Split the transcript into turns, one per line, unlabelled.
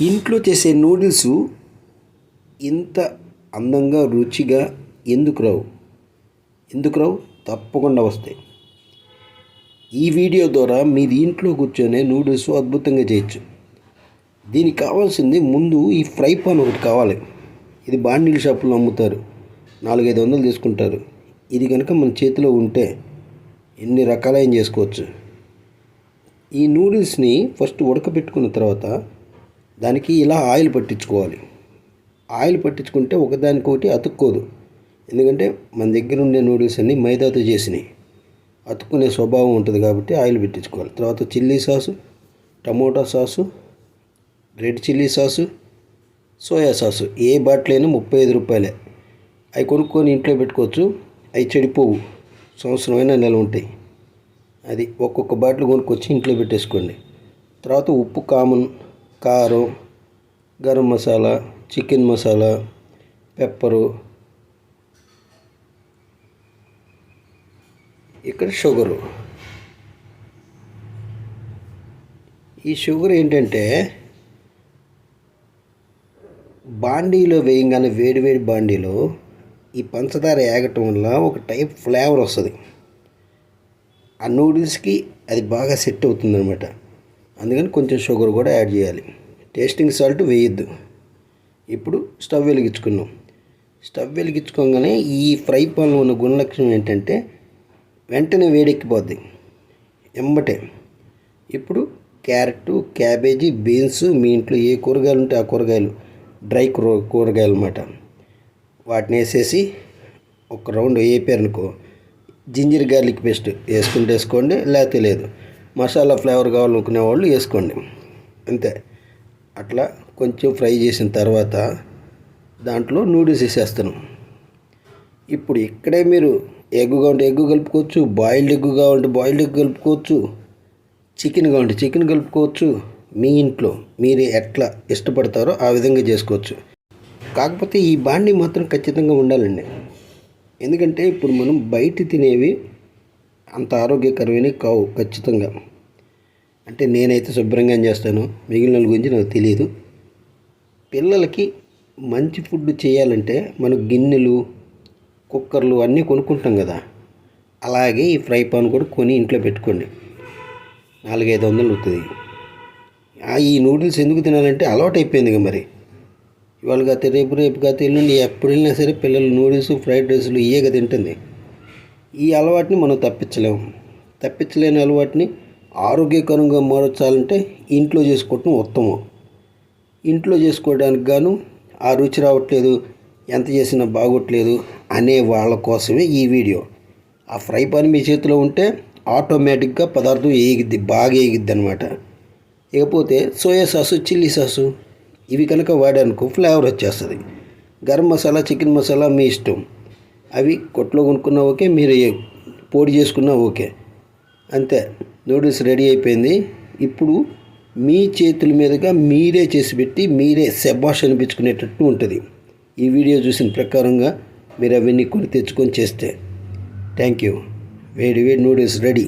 ఇంట్లో చేసే నూడిల్స్ ఇంత అందంగా రుచిగా ఎందుకు రావు తప్పకుండా వస్తాయి. ఈ వీడియో ద్వారా మీరు ఇంట్లో కూర్చొని నూడిల్స్ అద్భుతంగా చేయొచ్చు. దీనికి కావాల్సింది ముందు ఈ ఫ్రై పాన్ ఒకటి కావాలి. ఇది బాండీల షాపులో అమ్ముతారు, 400-500 తీసుకుంటారు. ఇది కనుక మన చేతిలో ఉంటే ఎన్ని రకాలైన చేసుకోవచ్చు. ఈ నూడిల్స్ని ఫస్ట్ ఉడకబెట్టుకున్న తర్వాత దానికి ఇలా ఆయిల్ పట్టించుకోవాలి. ఆయిల్ పట్టించుకుంటే ఒకదానికొకటి అతుక్కోదు. ఎందుకంటే మన దగ్గర ఉండే నూడిల్స్ అన్నీ మైదాతో చేసినాయి, అతుక్కునే స్వభావం ఉంటుంది కాబట్టి ఆయిల్ పెట్టించుకోవాలి. తర్వాత chilli sauce, tomato sauce, red chilli sauce, soya sauce. ఏ బాటిల్ అయినా 35 రూపాయలే. అవి కొనుక్కొని ఇంట్లో పెట్టుకోవచ్చు. అవి చెడిపోవు, సంవత్సరమైనా నెల ఉంటాయి. అది ఒక్కొక్క బాటిల్ కొనుక్కొచ్చి ఇంట్లో పెట్టేసుకోండి. తర్వాత ఉప్పు కామన్, కారం, గరం మసాలా, చికెన్ మసాలా, పెప్పరు, ఇక్కడ షుగరు. ఈ షుగర్ ఏంటంటే బాండీలో వేయంగానే వేడివేడి బాండీలో ఈ పంచదార ఏగటం వల్ల ఒక టైప్ ఫ్లేవర్ వస్తుంది. ఆ నూడిల్స్కి అది బాగా సెట్ అవుతుందన్నమాట. అందుకని కొంచెం షుగర్ కూడా యాడ్ చేయాలి. టేస్టింగ్ సాల్ట్ వేయద్దు. ఇప్పుడు స్టవ్ వెలిగించుకున్నాం. స్టవ్ వెలిగించుకోగానే ఈ ఫ్రై పాన్లో ఉన్న గుణలక్షణం ఏంటంటే వెంటనే వేడెక్కిపోద్ది ఎంబటే. ఇప్పుడు క్యారెట్, క్యాబేజీ, బీన్స్, మీ ఇంట్లో ఏ కూరగాయలు ఉంటే ఆ కూరగాయలు, డ్రై కూరగాయలు అన్నమాట, వాటిని వేసేసి ఒక రౌండ్ వేపారనుకో, జింజర్ గార్లిక్ పేస్ట్ వేసుకోండి, లేకపోతే లేదు. మసాలా ఫ్లేవర్ కావాలనుకునే వాళ్ళు వేసుకోండి, అంతే. అట్లా కొంచెం ఫ్రై చేసిన తర్వాత దాంట్లో నూడిల్స్ వేసేస్తాను. ఇప్పుడు ఇక్కడే మీరు ఎగ్ కావాలంటే ఎగ్ కలుపుకోవచ్చు, బాయిల్డ్ ఎగ్ కావాలంటే బాయిల్డ్ ఎగ్ కలుపుకోవచ్చు, చికెన్ కావాలంటే చికెన్ కలుపుకోవచ్చు. మీ ఇంట్లో మీరు ఎట్లా ఇష్టపడతారో ఆ విధంగా చేసుకోవచ్చు. కాకపోతే ఈ బాండీ మాత్రం ఖచ్చితంగా ఉండాలండి. ఎందుకంటే ఇప్పుడు మనం బయట తినేవి అంత ఆరోగ్యకరమైనవి కావు ఖచ్చితంగా. అంటే నేనైతే శుభ్రంగా చేస్తాను, మిగిలిన గురించి నాకు తెలియదు. పిల్లలకి మంచి ఫుడ్ చేయాలంటే మనం గిన్నెలు, కుక్కర్లు అన్నీ కొనుక్కుంటాం కదా, అలాగే ఈ ఫ్రై పాన్ కూడా కొని ఇంట్లో పెట్టుకోండి. 400-500 అవుతుంది. ఈ నూడిల్స్ ఎందుకు తినాలంటే అలవాటు అయిపోయింది కదా. మరి ఇవాళ కాతే రేపు కాతే ఎల్లుండి ఎప్పుడు వెళ్ళినా సరే పిల్లలు నూడిల్స్, ఫ్రైడ్ రైస్లు ఇయ్యేగా తింటుంది. ఈ అలవాటుని మనం తప్పించలేని అలవాటుని ఆరోగ్యకరంగా మార్చాలంటే ఇంట్లో చేసుకోవటం ఉత్తమం. ఇంట్లో చేసుకోవడానికి గాను ఆ రుచి రావట్లేదు, ఎంత చేసినా బాగోట్లేదు అనే వాళ్ళ కోసమే ఈ వీడియో. ఆ ఫ్రై పాన్ మీ చేతిలో ఉంటే ఆటోమేటిక్గా పదార్థం బాగా ఏగిద్ది అనమాట. ఇకపోతే సోయా సాసు, చిల్లీ సాసు ఇవి కనుక వాడానుకో ఫ్లేవర్ వచ్చేస్తుంది. గరం మసాలా, చికెన్ మసాలా మీ ఇష్టం. అవి కొట్లో కొనుక్కున్నా ఓకే, మీరు పొడి చేసుకున్నా ఓకే, అంతే. నూడిల్స్ రెడీ అయిపోయింది. ఇప్పుడు మీ చేతుల మీదుగా మీరే చేసి పెట్టి మీరే శబాష్ అనిపించుకునేటట్టు ఉంటుంది. ఈ వీడియో చూసిన ప్రకారంగా మీరు అవన్నీ కొని తెచ్చుకొని చేస్తే. Thank you. వేడి నూడిల్స్ రెడీ.